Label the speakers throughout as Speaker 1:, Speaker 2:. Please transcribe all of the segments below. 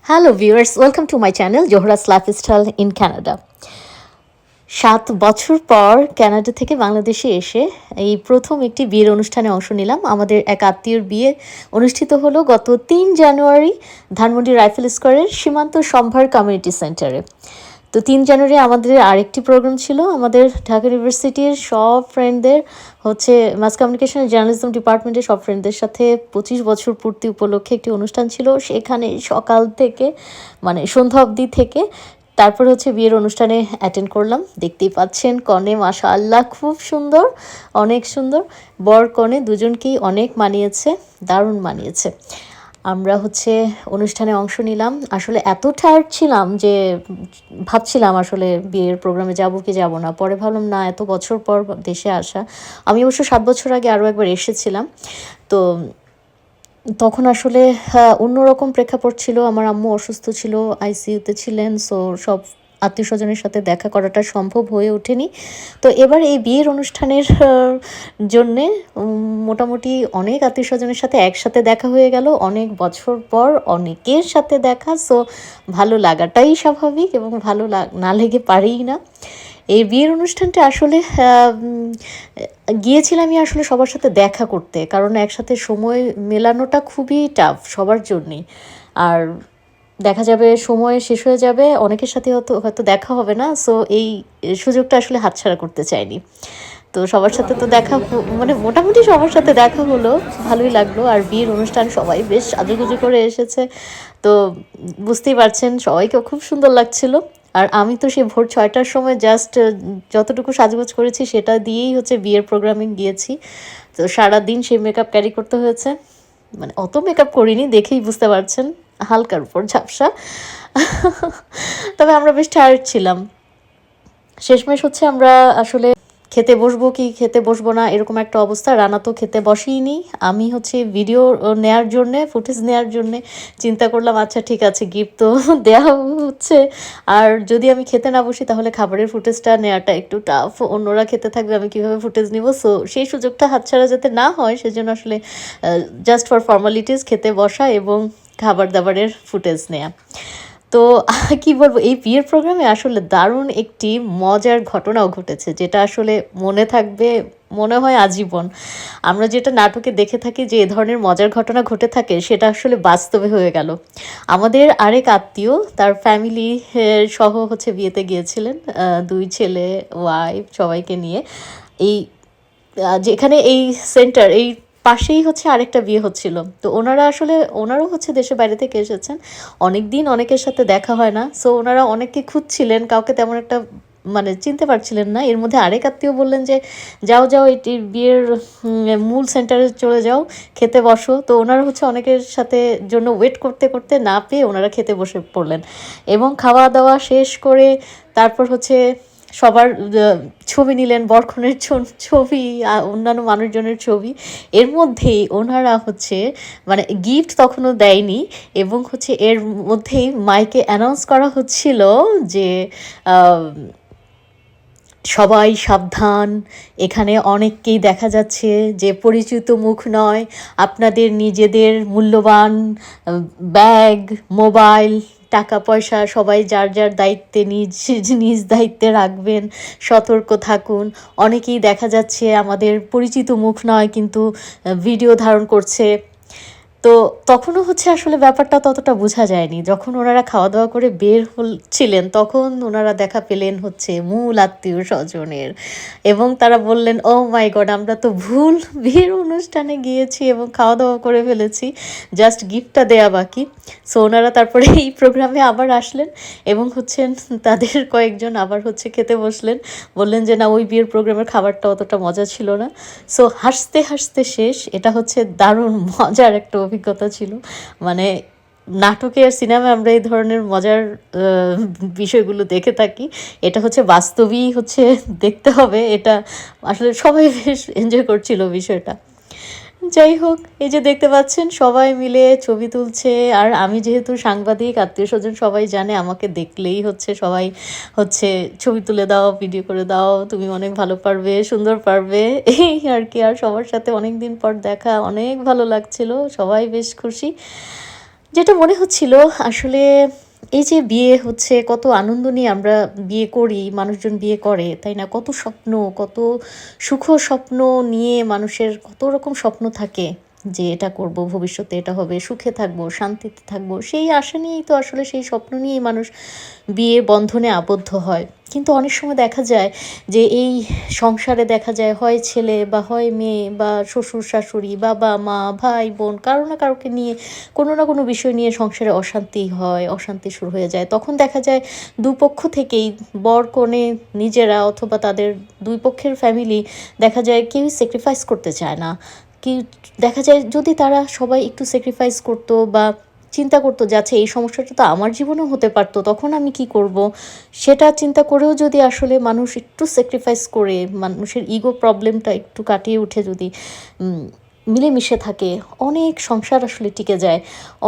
Speaker 1: Hello viewers, welcome to my channel Johra's Lifestyle in Canada. 7 বছর পর Canada থেকে বাংলাদেশে এসে এই প্রথম একটি বিয়ের অনুষ্ঠানে অংশ নিলাম। আমাদের এক আত্মীয়র বিয়ে অনুষ্ঠিত হলো গত 3 জানুয়ারি ধানমন্ডি রাইফেল স্কোয়ারের সীমান্ত সম্ভার কমিউনিটি সেন্টারে। তো 3 জানুয়ারি আমাদের আরেকটি প্রোগ্রাম ছিল। আমাদের ঢাকা ইউনিভার্সিটির সব ফ্রেন্ডদের মাস কমিউনিকেশন এন্ড জার্নালিজম ডিপার্টমেন্টের সব ফ্রেন্ডদের সাথে 25 বছর পূর্তি উপলক্ষে একটি অনুষ্ঠান ছিল। সেখানে সকাল থেকে সন্ধ্যা অবধি থেকে তারপর বিয়ের অনুষ্ঠানে অ্যাটেন্ড করলাম। দেখতেই পাচ্ছেন কনে মাশাআল্লাহ খুব সুন্দর, অনেক সুন্দর। বর কনে দুজনকেই অনেক মানিয়েছে, দারুণ মানিয়েছে। আমরা অনুষ্ঠানে অংশ নিলাম। আসলে এত টায়ার্ড ছিলাম যে ভাবছিলাম আসলে বিয়ের প্রোগ্রামে যাব কি যাব না। পরে ভাবলাম না, এত বছর পর দেশে আসা। আমি অবশ্য 7 বছর আগে আরও একবার এসেছিলাম। তো তখন আসলে অন্যরকম প্রেক্ষাপট ছিল। আমার আম্মু অসুস্থ ছিল, আইসিইউতে ছিলেন। সো সব আত্মীয় স্বজনের সাথে দেখা করাটা সম্ভব হয়ে ওঠেনি। তো এবার এই বিয়ের অনুষ্ঠানের জন্যে মোটামুটি অনেক আত্মীয় স্বজনের সাথে একসাথে দেখা হয়ে গেল। অনেক বছর পর অনেকের সাথে দেখা। সো ভালো লাগাটাই স্বাভাবিক এবং ভালো না লেগে পারেই না। এই বিয়ের অনুষ্ঠানটা আসলে গিয়েছিলামই আসলে সবার সাথে দেখা করতে, কারণ একসাথে সময় মেলানোটা খুবই টাফ সবার জন্যই। আর দেখা যাবে সময় শেষ হয়ে যাবে, অনেকের সাথে হয়তো দেখা হবে না। সো এই সুযোগটা আসলে হাতছাড়া করতে চাইনি। তো সবার সাথে তো দেখা মোটামুটি সবার সাথে দেখা হলো, ভালোই লাগলো। আর বিয়ের অনুষ্ঠান সবাই বেশ সাজুগুজু করে এসেছে। তো বুঝতেই পারছেন সবাইকে খুব সুন্দর লাগছিল। আর আমি তো সেই ভোর 6টার সময় জাস্ট যতটুকু সাজগোজ করেছি সেটা দিয়েই বিয়ের প্রোগ্রামে গিয়েছি। তো সারাদিন সেই মেকআপ ক্যারি করতে হয়েছে। অত মেকআপ করিনি, দেখেই বুঝতে পারছেন, হালকার উপর ঝাপসা। তবে আমরা বেশ টায়ার্ড ছিলাম। শেষমেশ আমরা আসলে খেতে বসবো কি খেতে বসবো না এরকম একটা অবস্থা। রান্না তো খেতে বসিনি, আমি ভিডিও নেয়ার জন্যে, ফুটেজ নেয়ার জন্যে চিন্তা করলাম আচ্ছা ঠিক আছে, গিফট তো দেওয়া হচ্ছে, আর যদি আমি খেতে না বসি তাহলে খাবারের ফুটেজটা নেওয়াটা একটু টাফ। অন্যরা খেতে থাকবে, আমি কীভাবে ফুটেজ নিব। সো সেই সুযোগটা হাতছাড়া যাতে না হয় সেজন্য আসলে জাস্ট ফর ফর্মালিটিস খেতে বসা এবং খাবার দাবারের ফুটেজ নেয়া। তো কি বলবো, এই বিয়ের প্রোগ্রামে আসলে দারুণ একটি মজার ঘটনাও ঘটেছে, যেটা আসলে মনে থাকবে মনে হয় আজীবন। আমরা যেটা নাটকে দেখে থাকি যে এ ধরনের মজার ঘটনা ঘটে থাকে, সেটা আসলে বাস্তবে হয়ে গেল। আমাদের আরেক আত্মীয় তার ফ্যামিলি সহ বিয়েতে গিয়েছিলেন, 2 ছেলে ওয়াইফ সবাইকে নিয়ে। এই যেখানে এই সেন্টার, এই পাশেই আরেকটা বিয়ে হচ্ছিল। তো ওনারাও দেশের বাইরে থেকে এসেছেন। অনেক দিন অনেকের সাথে দেখা হয় না। সো ওনারা অনেককে খুঁজছিলেন, কাউকে তেমন একটা চিনতে পারছিলেন না। এর মধ্যে আরেক আত্মীয় বললেন যে যাও এটি বিয়ের মূল সেন্টারে চলে যাও, খেতে বসো। তো ওনারা অনেকের সাথে জন্য ওয়েট করতে করতে না পেয়ে ওনারা খেতে বসে পড়লেন এবং খাওয়া দাওয়া শেষ করে তারপর সবার ছবি নিলেন, বরক্ষণের ছবি, অন্যান্য মানুষজনের ছবি। এর মধ্যেই ওনারা গিফট তখনও দেয়নি এবং এর মধ্যেই মাইকে অ্যানাউন্স করা হচ্ছিল যে সবাই সাবধান, এখানে অনেককেই দেখা যাচ্ছে যে পরিচিত মুখ নয়। আপনাদের নিজেদের মূল্যবান ব্যাগ, মোবাইল, টাকা পয়সা সবাই যার যার দায়িত্বে নিজ দায়িত্বে রাখবেন, সতর্ক থাকুন। অনেকেই দেখা যাচ্ছে আমাদের পরিচিত মুখ নয় কিন্তু ভিডিও ধারণ করছে। তো তখনও আসলে ব্যাপারটা ততটা বোঝা যায়নি। যখন ওনারা খাওয়া দাওয়া করে বের হচ্ছিলেন তখন ওনারা দেখা পেলেন মূল আত্মীয় স্বজনের, এবং তারা বললেন ও মাই গড, আমরা তো ভুল বিয়ের অনুষ্ঠানে গিয়েছি এবং খাওয়া দাওয়া করে ফেলেছি, জাস্ট গিফটটা দেয়া বাকি। সো ওনারা তারপরে এই প্রোগ্রামে আবার আসলেন এবং তাদের কয়েকজন আবার খেতে বসলেন। বললেন যে না, ওই বিয়ের প্রোগ্রামের খাবারটা অতটা মজা ছিল না। সো হাসতে হাসতে শেষ। এটা দারুণ মজার একটা অভিজ্ঞতা ছিল। নাটকে আর সিনেমায় আমরা এই ধরনের মজার বিষয়গুলো দেখে থাকি, এটা বাস্তবেই দেখতে হবে। এটা আসলে সবাই বেশ এনজয় করছিল বিষয়টা। যাই হোক, এই যে দেখতে পাচ্ছেন সবাই মিলে ছবি তুলছে। আর আমি যেহেতু সাংবাদিক, আত্মীয়স্বজন সবাই জানে, আমাকে দেখলেই হচ্ছে সবাই হচ্ছে ছবি তুলে দাও, ভিডিও করে দাও, তুমি অনেক ভালো পারবে, সুন্দর পারবে, এই আর কি। আর সবার সাথে অনেক দিন পর দেখা, অনেক ভালো লাগছিল, সবাই বেশ খুশি। যেটা মনে হচ্ছিল আসলে, এই যে বিয়ে হচ্ছে, কত আনন্দ নিয়ে আমরা বিয়ে করি, মানুষজন বিয়ে করে, তাই না? কত স্বপ্ন, কত সুখ স্বপ্ন নিয়ে মানুষের কত রকম স্বপ্ন থাকে, যে এটা করব, ভবিষ্যতে এটা হবে, সুখে থাকবো, শান্তিতে থাকবো, সেই আশা নিয়েই তো আসলে, সেই স্বপ্ন নিয়েই মানুষ বিয়ে বন্ধনে আবদ্ধ হয়। কিন্তু অনেক সময় দেখা যায় যে এই সংসারে দেখা যায় হয় ছেলে বা হয় মেয়ে বা শ্বশুর শাশুড়ি, বাবা মা, ভাই বোন, কারো না কারোকে নিয়ে কোনো না কোনো বিষয় নিয়ে সংসারে অশান্তি হয়, অশান্তি শুরু হয়ে যায়। তখন দেখা যায় দুপক্ষ থেকেই, বর কনে নিজেরা অথবা তাদের দুই পক্ষের ফ্যামিলি, দেখা যায় কেউই স্যাক্রিফাইস করতে চায় না। কি, দেখা যায় যদি তারা সবাই একটু স্যাক্রিফাইস করতো বা চিন্তা করতো যে আচ্ছা এই সমস্যাটা তো আমার জীবনেও হতে পারতো, তখন আমি কি করব, সেটা চিন্তা করেও যদি আসলে মানুষ একটু স্যাক্রিফাইস করে, মানুষের ইগো প্রবলেমটা একটু কাটিয়ে উঠে যদি মিলেমিশে থাকে, অনেক সংসার আসলে টিকে যায়।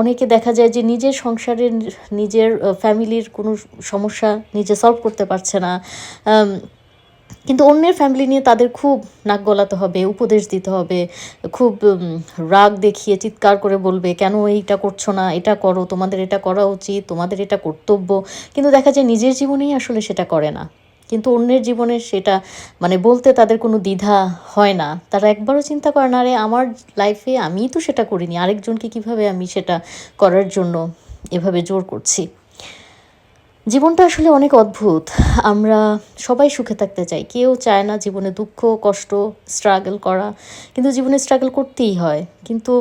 Speaker 1: অনেকে দেখা যায় যে নিজের সংসারের, নিজের ফ্যামিলির কোনো সমস্যা নিজে সলভ করতে পারছে না, আম, কিন্তু অন্যের ফ্যামিলি নিয়ে তাদের খুব নাক গলাতে হবে, উপদেশ দিতে হবে, খুব রাগ দেখিয়ে চিৎকার করে বলবে, কেন এইটা করছো না, এটা করো, তোমাদের এটা করা উচিত, তোমাদের এটা কর্তব্য। কিন্তু দেখা যায় নিজের জীবনেই আসলে সেটা করে না, কিন্তু অন্যের জীবনে সেটা মানে বলতে তাদের কোনো দ্বিধা হয় না। তারা একবারও চিন্তা করে না, আরে আমার লাইফে আমিই তো সেটা করিনি, আরেকজনকে কিভাবে আমি সেটা করার জন্য এভাবে জোর করছি। জীবনটা আসলে অনেক অদ্ভুত। আমরা সবাই সুখে থাকতে চাই, কেউ চায় না জীবনে দুঃখ, কষ্ট, স্ট্রাগল করা, কিন্তু জীবনে স্ট্রাগল করতেই হয়। কিন্তু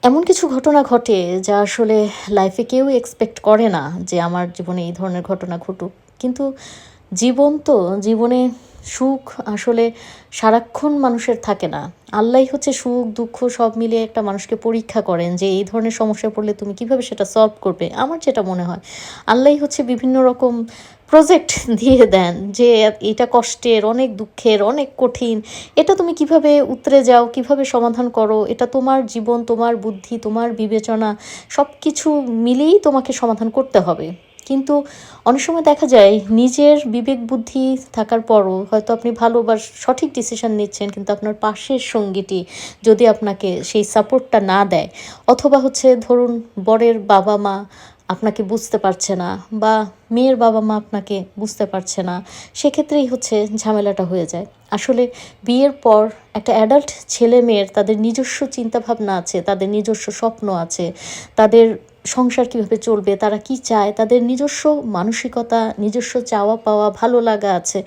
Speaker 1: এমন কিছু ঘটনা ঘটে যা আসলে লাইফে কেউ এক্সপেক্ট করে না যে আমার জীবনে এই ধরনের ঘটনা ঘটুক। কিন্তু জীবন তো, জীবনে সুখ আসলে সারাক্ষণ মানুষের থাকে না। আল্লাহই হচ্ছে সুখ দুঃখ সব মিলিয়ে একটা মানুষকে পরীক্ষা করেন, যে এই ধরনের সমস্যায় পড়লে তুমি কিভাবে সেটা সলভ করবে। আমার যেটা মনে হয়, আল্লাহই হচ্ছে বিভিন্ন রকম প্রজেক্ট দিয়ে দেন, যে এটা কষ্টের, অনেক দুঃখের, অনেক কঠিন, এটা তুমি কিভাবে উতরে যাও, কিভাবে সমাধান করো, এটা তোমার জীবন, তোমার বুদ্ধি, তোমার বিবেচনা, সব কিছু মিলিয়েই তোমাকে সমাধান করতে হবে। কিন্তু অনেক সময় দেখা যায় নিজের বিবেক বুদ্ধি থাকার পরও হয়তো আপনি ভালো বা সঠিক ডিসিশন নিচ্ছেন, কিন্তু আপনার পাশের সঙ্গীটি যদি আপনাকে সেই সাপোর্টটা না দেয়, অথবা হচ্ছে ধরুন বরের বাবা মা আপনাকে বুঝতে পারছে না, বা মেয়ের বাবা মা আপনাকে বুঝতে পারছে না, সেক্ষেত্রেই হচ্ছে ঝামেলাটা হয়ে যায়। আসলে বিয়ের পর একটা অ্যাডাল্ট ছেলে মেয়ের তাদের নিজস্ব চিন্তাভাবনা আছে, তাদের নিজস্ব স্বপ্ন আছে, তাদের সংসার কীভাবে চলবে, তারা কি চায়, তাদের নিজস্ব মানসিকতা, নিজস্ব চাওয়া পাওয়া, ভালো লাগা আছে।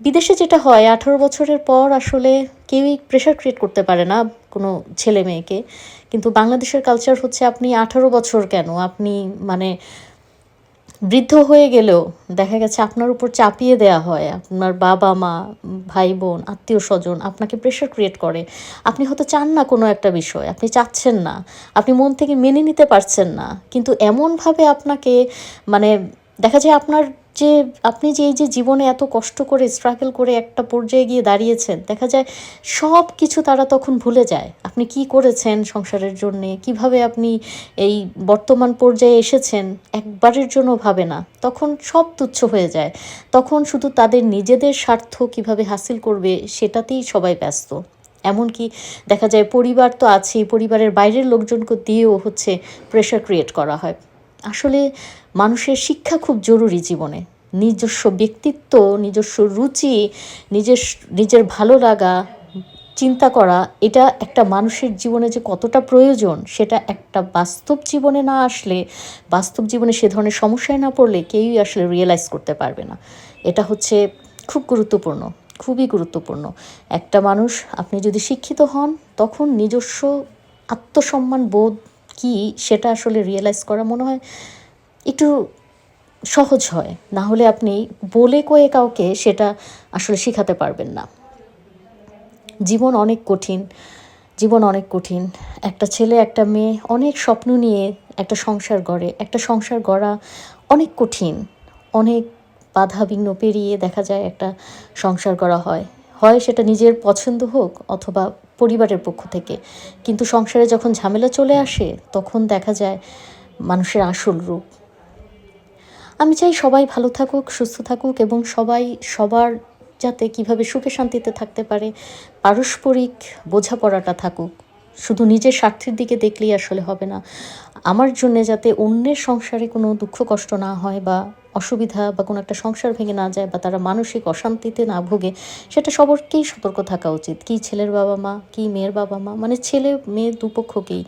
Speaker 1: বিদেশে যেটা হয়, 18 বছরের পর আসলে কেউই প্রেশার ক্রিয়েট করতে পারে না কোনো ছেলে মেয়েকে। কিন্তু বাংলাদেশের কালচার হচ্ছে, আপনি 18 বছর কেন, আপনি মানে বৃদ্ধ হয়ে গেলেও দেখা গেছে আপনার উপর চাপিয়ে দেয়া হয়, আপনার বাবা মা, ভাই বোন, আত্মীয় স্বজন আপনাকে প্রেশার ক্রিয়েট করে। আপনি হয়তো চান না কোনো একটা বিষয়, আপনি চাচ্ছেন না, আপনি মন থেকে মেনে নিতে পারছেন না, কিন্তু এমনভাবে আপনাকে মানে দেখা যায় আপনার যে, আপনি যে এই যে জীবনে এত কষ্ট করে স্ট্রাগল করে একটা পর্যায়ে গিয়ে দাঁড়িয়েছেন, দেখা যায় সব কিছু তারা তখন ভুলে যায়। আপনি কি করেছেন সংসারের জন্যে, কিভাবে আপনি এই বর্তমান পর্যায়ে এসেছেন, একবারের জন্য ভাবে না। তখন সব তুচ্ছ হয়ে যায়। তখন শুধু তাদের নিজেদের স্বার্থ কিভাবে হাসিল করবে সেটাতেই সবাই ব্যস্ত। এমনকি দেখা যায় পরিবার তো আছেই, পরিবারের বাইরের লোকজনকে দিয়েও হচ্ছে প্রেশার ক্রিয়েট করা হয়। আসলে মানুষের শিক্ষা খুব জরুরি জীবনে। নিজস্ব ব্যক্তিত্ব, নিজস্ব রুচি, নিজের ভালো লাগা চিন্তা করা, এটা একটা মানুষের জীবনে যে কতটা প্রয়োজন, সেটা একটা বাস্তব জীবনে না আসলে, বাস্তব জীবনে সে ধরনের সমস্যায় না পড়লে কেউই আসলে রিয়েলাইজ করতে পারবে না। এটা হচ্ছে খুব গুরুত্বপূর্ণ, খুবই গুরুত্বপূর্ণ। একটা মানুষ, আপনি যদি শিক্ষিত হন, তখন নিজস্ব আত্মসম্মান বোধ কী সেটা আসলে রিয়েলাইজ করা মনে হয় একটু সহজ হয়। না হলে আপনি বলে কয়ে কাউকে সেটা আসলে শেখাতে পারবেন না। জীবন অনেক কঠিন, জীবন অনেক কঠিন। একটা ছেলে একটা মেয়ে অনেক স্বপ্ন নিয়ে একটা সংসার গড়ে। একটা সংসার গড়া অনেক কঠিন। অনেক বাধা বিঘ্ন পেরিয়ে দেখা যায় একটা সংসার গড়া হয়। হয় সেটা নিজের পছন্দ হোক অথবা পরিবারের পক্ষ থেকে, কিন্তু সংসারে যখন ঝামেলা চলে আসে তখন দেখা যায় মানুষের আসল রূপ। আমি চাই সবাই ভালো থাকুক, সুস্থ থাকুক এবং সবাই সবার যাতে কিভাবে সুখে শান্তিতে থাকতে পারে, পারস্পরিক বোঝাপড়াটা থাকুক। শুধু নিজের স্বার্থের দিকে দেখলেই আসলে হবে না। আমার জন্যে যাতে অন্যের সংসারে কোনো দুঃখ কষ্ট না হয় বা অসুবিধা বা কোনো একটা সংসার ভেঙে না যায় বা তারা মানসিক অশান্তিতে না ভোগে, সেটা সবারকেই সতর্ক থাকা উচিত। কি ছেলের বাবা মা, কি মেয়ের বাবা মা, মানে ছেলে মেয়ে দুপক্ষকেই,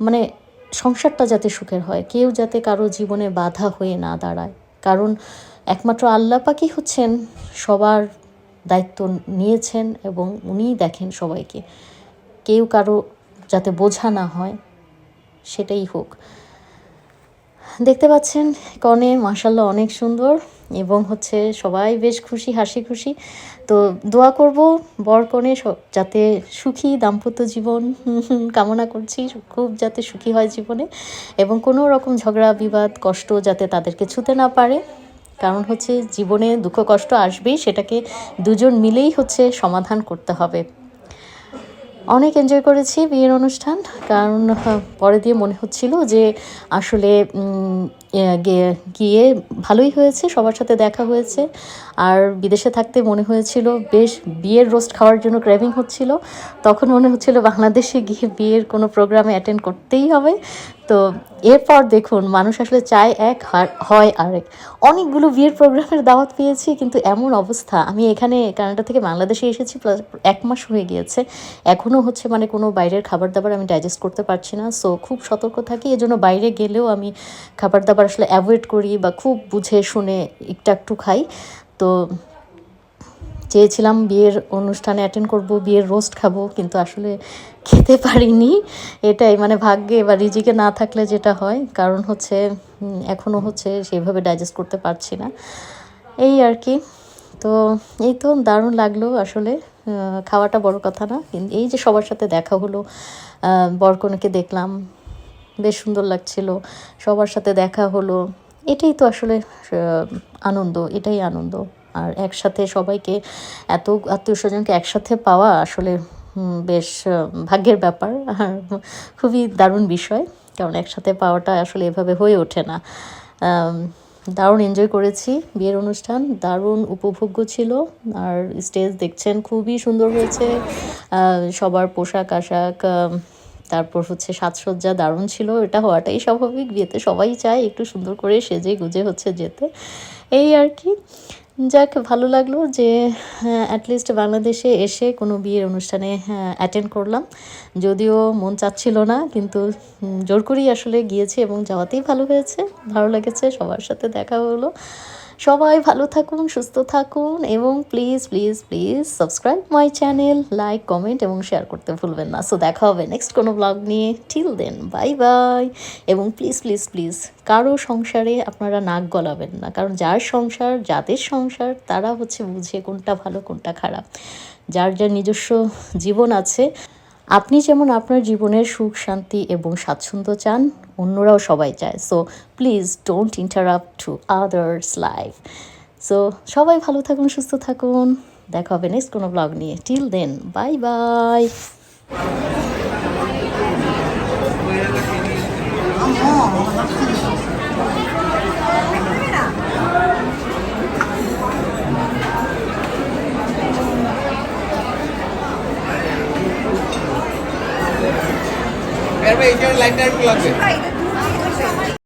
Speaker 1: মানে সংসারটা যাতে সুখের হয়, কেউ যাতে কারো জীবনে বাধা হয়ে না দাঁড়ায়। কারণ একমাত্র আল্লাহ পাকই হচ্ছেন সবার দায়িত্ব নিয়েছেন এবং উনিই দেখেন সবাইকে। কেউ কারো যাতে বোঝা না হয়, সেটাই হোক। দেখতে পাচ্ছেন কনে মাশাআল্লাহ অনেক সুন্দর এবং হচ্ছে সবাই বেশ খুশি, হাসি খুশি। তো দোয়া করব বর কনে যাতে সুখী দাম্পত্য জীবন কামনা করছি, খুব যাতে সুখী হয় জীবনে এবং কোনো রকম ঝগড়া বিবাদ কষ্ট যাতে তাদেরকে ছুঁতে না পারে। কারণ হচ্ছে জীবনে দুঃখ কষ্ট আসবেই, সেটাকে দুজন মিলেই হচ্ছে সমাধান করতে হবে। অনেক এনজয় করেছি বিয়ের অনুষ্ঠান, কারণ পরে দিয়ে মনে হচ্ছিল যে আসলে গিয়ে ভালোই হয়েছে, সবার সাথে দেখা হয়েছে। আর বিদেশে থাকতে মনে হয়েছিল বেশ বিয়ের রোস্ট খাওয়ার জন্য ক্রেভিং হচ্ছিল। তখন মনে হচ্ছিল বাংলাদেশে গিয়ে বিয়ের কোনো প্রোগ্রামে অ্যাটেন্ড করতেই হবে। তো এরপর দেখুন মানুষ আসলে চায় এক হয় আরেক। অনেকগুলো বিয়ের প্রোগ্রামের দাওয়াত পেয়েছি, কিন্তু এমন অবস্থা, আমি এখানে কানাডা থেকে বাংলাদেশে এসেছি প্লাস 1 মাস হয়ে গিয়েছে, এখনও হচ্ছে মানে কোনো বাইরের খাবার দাবার আমি ডাইজেস্ট করতে পারছি না। সো খুব সতর্ক থাকি, এজন্য বাইরে গেলেও আমি খাবার দাবার আসলে অ্যাভয়েড করি বা খুব বুঝে শুনে একটু খাই। তো চেয়েছিলাম বিয়ের অনুষ্ঠানে অ্যাটেন্ড করব, বিয়ের রোস্ট খাবো, কিন্তু আসলে খেতে পারিনি। এটাই মানে ভাগ্যে বা রিজিকে না থাকলে যেটা হয়, কারণ হচ্ছে এখনও হচ্ছে সেইভাবে ডাইজেস্ট করতে পারছি না, এই আর কি। তো এই তো দারুণ লাগলো আসলে, খাওয়াটা বড় কথা না, কিন্তু এই যে সবার সাথে দেখা হলো, বরকনেকে দেখলাম, বেশ সুন্দর লাগছিল, সবার সাথে দেখা হলো, এটাই তো আসলে আনন্দ, এটাই আনন্দ। আর একসাথে সবাইকে এত আত্মীয়স্বজনকে একসাথে পাওয়া আসলে বেশ ভাগ্যের ব্যাপার আর খুবই দারুণ বিষয়, কারণ একসাথে পাওয়াটা আসলে এভাবে হয়ে ওঠে না। দারুণ এনজয় করেছি বিয়ের অনুষ্ঠান, দারুণ উপভোগ্য ছিল। আর স্টেজ দেখছেন খুবই সুন্দর হয়েছে, সবার পোশাক আশাক, তারপর হচ্ছে সাজসজ্জা দারুণ ছিল। এটা হওয়াটাই স্বাভাবিক, বিয়েতে সবাই চায় একটু সুন্দর করে সেজে গুজে হচ্ছে যেতে, এই আর কি। যাক, ভালো লাগলো যে অ্যাটলিস্ট বাংলাদেশে এসে কোনো বিয়ের অনুষ্ঠানে অ্যাটেন্ড করলাম, যদিও মন চাচ্ছিল না, কিন্তু জোর করেই আসলে গিয়েছি এবং যাওয়াতেই ভালো হয়েছে, ভালো লেগেছে, সবার সাথে দেখা হলো। সবাই ভালো থাকুন, সুস্থ থাকুন এবং please please please subscribe my channel, like comment এবং শেয়ার করতে ভুলবেন না। সো দেখা হবে নেক্সট কোনো ব্লগ নিয়ে, টিল দেন বাই বাই। এবং প্লিজ প্লিজ প্লিজ কারো সংসারে আপনারা নাক গলাবেন না, কারণ যার সংসার, যাদের সংসার, তারা হচ্ছে বুঝে কোনটা ভালো কোনটা খারাপ। যার যার নিজস্ব জীবন আছে, আপনি যেমন আপনার জীবনের সুখ শান্তি এবং স্বাচ্ছন্দ্য চান, অন্যরাও সবাই চায়। So please don't interrupt to others life. So সবাই ভালো থাকুন, সুস্থ থাকুন, দেখা হবে নেক্সট কোনো ব্লগ নিয়ে, টিল দেন বাই বাই।
Speaker 2: লাইটটা একটু লাগবে।